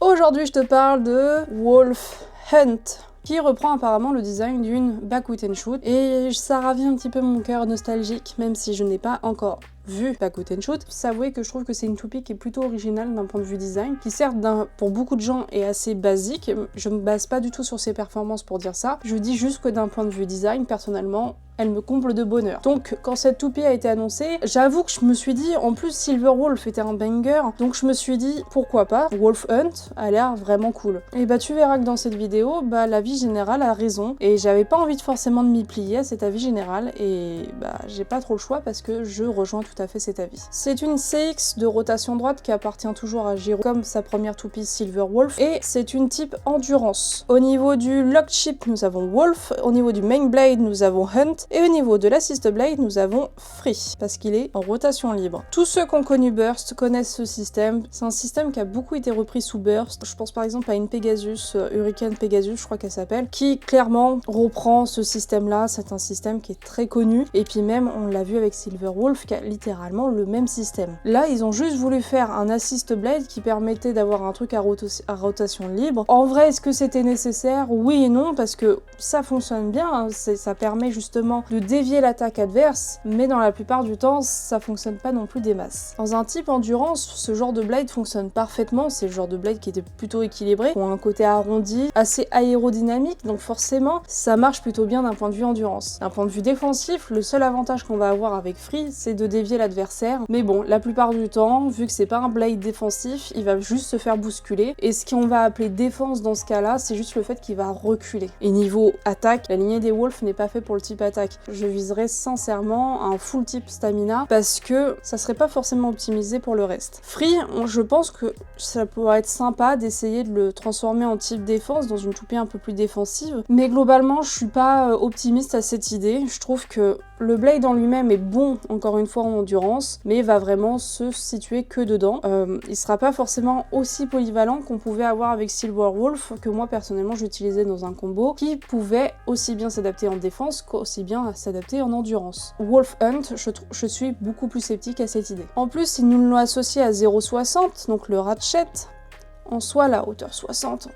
Aujourd'hui je te parle de Wolf Hunt, qui reprend apparemment le design d'une Back Wit & Shoot, et ça ravit un petit peu mon cœur nostalgique, même si je n'ai pas encore vu Back Wit & Shoot. S'avouer que je trouve que c'est une toupie qui est plutôt originale d'un point de vue design, qui certes pour beaucoup de gens est assez basique. Je me base pas du tout sur ses performances pour dire ça, je dis juste que d'un point de vue design, personnellement, elle me comble de bonheur. Donc quand cette toupie a été annoncée, j'avoue que je me suis dit, en plus Silver Wolf était un banger, donc je me suis dit pourquoi pas, Wolf Hunt a l'air vraiment cool. Et bah tu verras que dans cette vidéo, bah l'avis général a raison, et j'avais pas envie forcément de m'y plier à cet avis général, et bah j'ai pas trop le choix parce que je rejoins tout à fait cet avis. C'est une CX de rotation droite qui appartient toujours à Giro, comme sa première toupie Silver Wolf, et c'est une type endurance. Au niveau du lock chip, nous avons Wolf, au niveau du main blade, nous avons Hunt, et au niveau de l'assist blade, nous avons Free, parce qu'il est en rotation libre. Tous ceux qui ont connu Burst connaissent ce système. C'est un système qui a beaucoup été repris sous Burst. Je pense par exemple à une Pegasus, Hurricane Pegasus, je crois qu'elle s'appelle, qui clairement reprend ce système-là. C'est un système qui est très connu. Et puis même, on l'a vu avec Silver Wolf, qui a littéralement le même système. Là, ils ont juste voulu faire un assist blade qui permettait d'avoir un truc à rotation libre. En vrai, est-ce que c'était nécessaire? Oui et non, parce que ça fonctionne bien. Hein. Ça permet justement de dévier l'attaque adverse, mais dans la plupart du temps, ça fonctionne pas non plus des masses. Dans un type endurance, ce genre de blade fonctionne parfaitement, c'est le genre de blade qui était plutôt équilibré, qui ont un côté arrondi, assez aérodynamique, donc forcément, ça marche plutôt bien d'un point de vue endurance. D'un point de vue défensif, le seul avantage qu'on va avoir avec Free, c'est de dévier l'adversaire, mais bon, la plupart du temps, vu que c'est pas un blade défensif, il va juste se faire bousculer, et ce qu'on va appeler défense dans ce cas-là, c'est juste le fait qu'il va reculer. Et niveau attaque, la lignée des Wolf n'est pas fait pour le type attaque. Je viserais sincèrement un full type stamina parce que ça serait pas forcément optimisé pour le reste. Free, je pense que ça pourrait être sympa d'essayer de le transformer en type défense dans une toupie un peu plus défensive, mais globalement je suis pas optimiste à cette idée. Je trouve que le blade en lui-même est bon, encore une fois en endurance, mais va vraiment se situer que dedans. Il sera pas forcément aussi polyvalent qu'on pouvait avoir avec Silver Wolf, que moi personnellement j'utilisais dans un combo, qui pouvait aussi bien s'adapter en défense qu'aussi bien à s'adapter en endurance. Wolf Hunt, je suis beaucoup plus sceptique à cette idée. En plus, ils nous l'ont associé à 0,60, donc le ratchet, en soi la hauteur 60.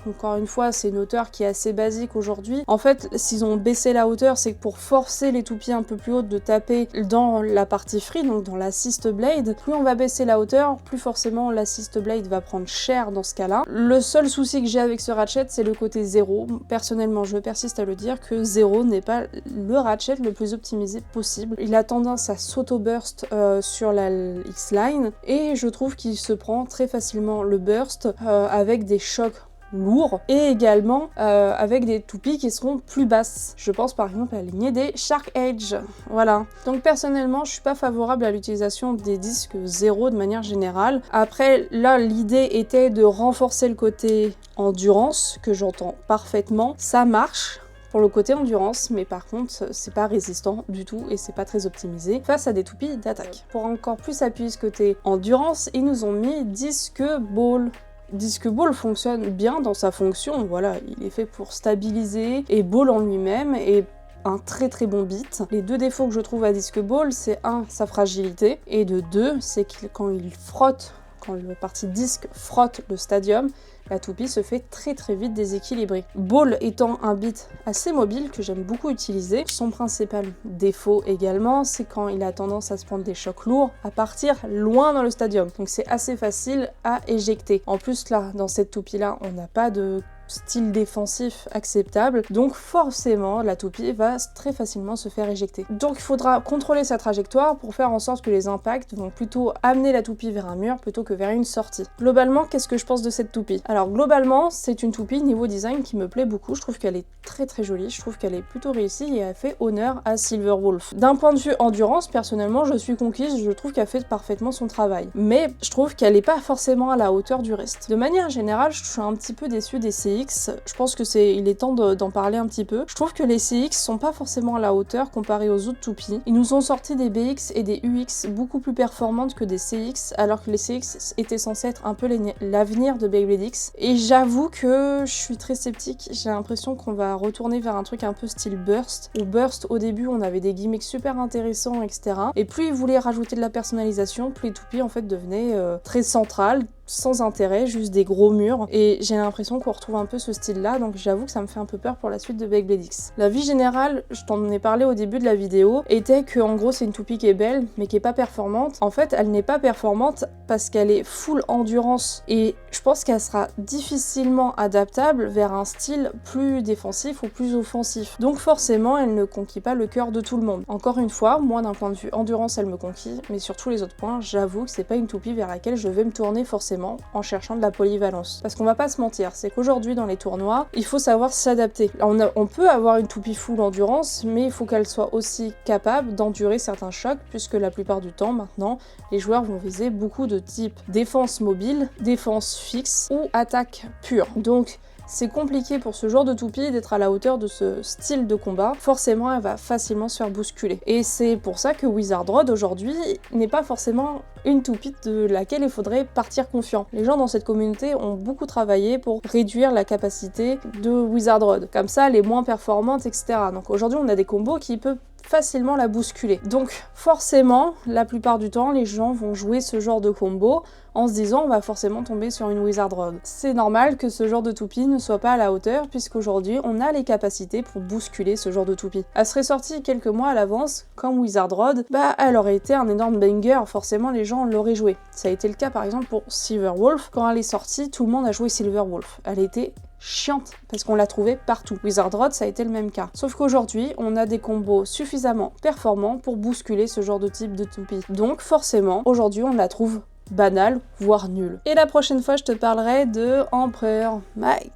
Encore une fois, c'est une hauteur qui est assez basique aujourd'hui. En fait, s'ils ont baissé la hauteur, c'est pour forcer les toupies un peu plus hautes de taper dans la partie free, donc dans l'assist blade. Plus on va baisser la hauteur, plus forcément l'assist blade va prendre cher dans ce cas-là. Le seul souci que j'ai avec ce ratchet, c'est le côté 0. Personnellement, je persiste à le dire que 0 n'est pas le ratchet le plus optimisé possible. Il a tendance à s'auto-burst sur la X-Line, et je trouve qu'il se prend très facilement le burst avec des chocs lourd, et également avec des toupies qui seront plus basses. Je pense par exemple à la lignée des Shark Edge. Voilà. Donc personnellement, je suis pas favorable à l'utilisation des disques 0 de manière générale. Après, là, l'idée était de renforcer le côté endurance, que j'entends parfaitement. Ça marche pour le côté endurance, mais par contre, c'est pas résistant du tout et c'est pas très optimisé face à des toupies d'attaque. Pour encore plus appuyer ce côté endurance, ils nous ont mis disque ball. Disque Ball fonctionne bien dans sa fonction, voilà, il est fait pour stabiliser, et Ball en lui-même est un très très bon beat. Les deux défauts que je trouve à Disque Ball, c'est sa fragilité, et de deux, c'est que quand il frotte, quand le parti disque frotte le stadium, la toupie se fait très très vite déséquilibrée. Ball étant un beat assez mobile que j'aime beaucoup utiliser, son principal défaut également, c'est quand il a tendance à se prendre des chocs lourds, à partir loin dans le stadium. Donc c'est assez facile à éjecter. En plus là, dans cette toupie là, on n'a pas de style défensif acceptable, donc forcément la toupie va très facilement se faire éjecter. Donc il faudra contrôler sa trajectoire pour faire en sorte que les impacts vont plutôt amener la toupie vers un mur plutôt que vers une sortie. Globalement, qu'est-ce que je pense de cette toupie? Alors globalement, c'est une toupie niveau design qui me plaît beaucoup, je trouve qu'elle est très très jolie, je trouve qu'elle est plutôt réussie et elle fait honneur à Silver Wolf. D'un point de vue endurance, personnellement je suis conquise, je trouve qu'elle fait parfaitement son travail, mais je trouve qu'elle n'est pas forcément à la hauteur du reste. De manière générale, je suis un petit peu déçue des CX, je pense que il est temps d'en parler un petit peu. Je trouve que les CX sont pas forcément à la hauteur comparé aux autres toupies. Ils nous ont sorti des BX et des UX beaucoup plus performantes que des CX, alors que les CX étaient censés être un peu l'avenir de Beyblade X. Et j'avoue que je suis très sceptique, j'ai l'impression qu'on va retourner vers un truc un peu style Burst. Au Burst, au début, on avait des gimmicks super intéressants, etc. Et plus ils voulaient rajouter de la personnalisation, plus les toupies en fait devenaient très centrales, sans intérêt, juste des gros murs. Et j'ai l'impression qu'on retrouve un peu ce style-là, donc j'avoue que ça me fait un peu peur pour la suite de Beyblade X. La vie générale, je t'en ai parlé au début de la vidéo, était que en gros c'est une toupie qui est belle, mais qui est pas performante. En fait, elle n'est pas performante parce qu'elle est full endurance, et je pense qu'elle sera difficilement adaptable vers un style plus défensif ou plus offensif. Donc forcément, elle ne conquit pas le cœur de tout le monde. Encore une fois, moi d'un point de vue endurance, elle me conquit, mais sur tous les autres points, j'avoue que c'est pas une toupie vers laquelle je vais me tourner forcément en cherchant de la polyvalence. Parce qu'on va pas se mentir, c'est qu'aujourd'hui dans les tournois, il faut savoir s'adapter. On peut avoir une toupie full endurance, mais il faut qu'elle soit aussi capable d'endurer certains chocs, puisque la plupart du temps maintenant, les joueurs vont viser beaucoup de types défense mobile, défense fixe ou attaque pure. Donc c'est compliqué pour ce genre de toupie d'être à la hauteur de ce style de combat. Forcément, elle va facilement se faire bousculer. Et c'est pour ça que Wizard Rod aujourd'hui n'est pas forcément une toupie de laquelle il faudrait partir confiant. Les gens dans cette communauté ont beaucoup travaillé pour réduire la capacité de Wizard Rod. Comme ça, elle est moins performante, etc. Donc aujourd'hui, on a des combos qui peuvent facilement la bousculer. Donc forcément, la plupart du temps, les gens vont jouer ce genre de combo en se disant on va forcément tomber sur une Wizard Rod. C'est normal que ce genre de toupie ne soit pas à la hauteur, puisqu'aujourd'hui on a les capacités pour bousculer ce genre de toupie. Elle serait sortie quelques mois à l'avance, comme Wizard Rod, elle aurait été un énorme banger, forcément les gens l'auraient joué. Ça a été le cas par exemple pour Silverwolf. Quand elle est sortie, tout le monde a joué Silverwolf. Elle était chiante parce qu'on l'a trouvée partout. Wizard Rod, ça a été le même cas. Sauf qu'aujourd'hui, on a des combos suffisamment performants pour bousculer ce genre de type de toupie. Donc forcément, aujourd'hui, on la trouve banale, voire nulle. Et la prochaine fois, je te parlerai de Emperor Might,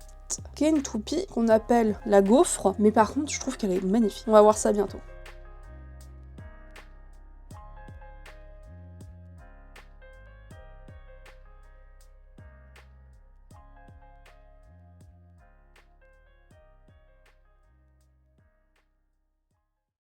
qui est une toupie qu'on appelle la gaufre, mais par contre, je trouve qu'elle est magnifique. On va voir ça bientôt.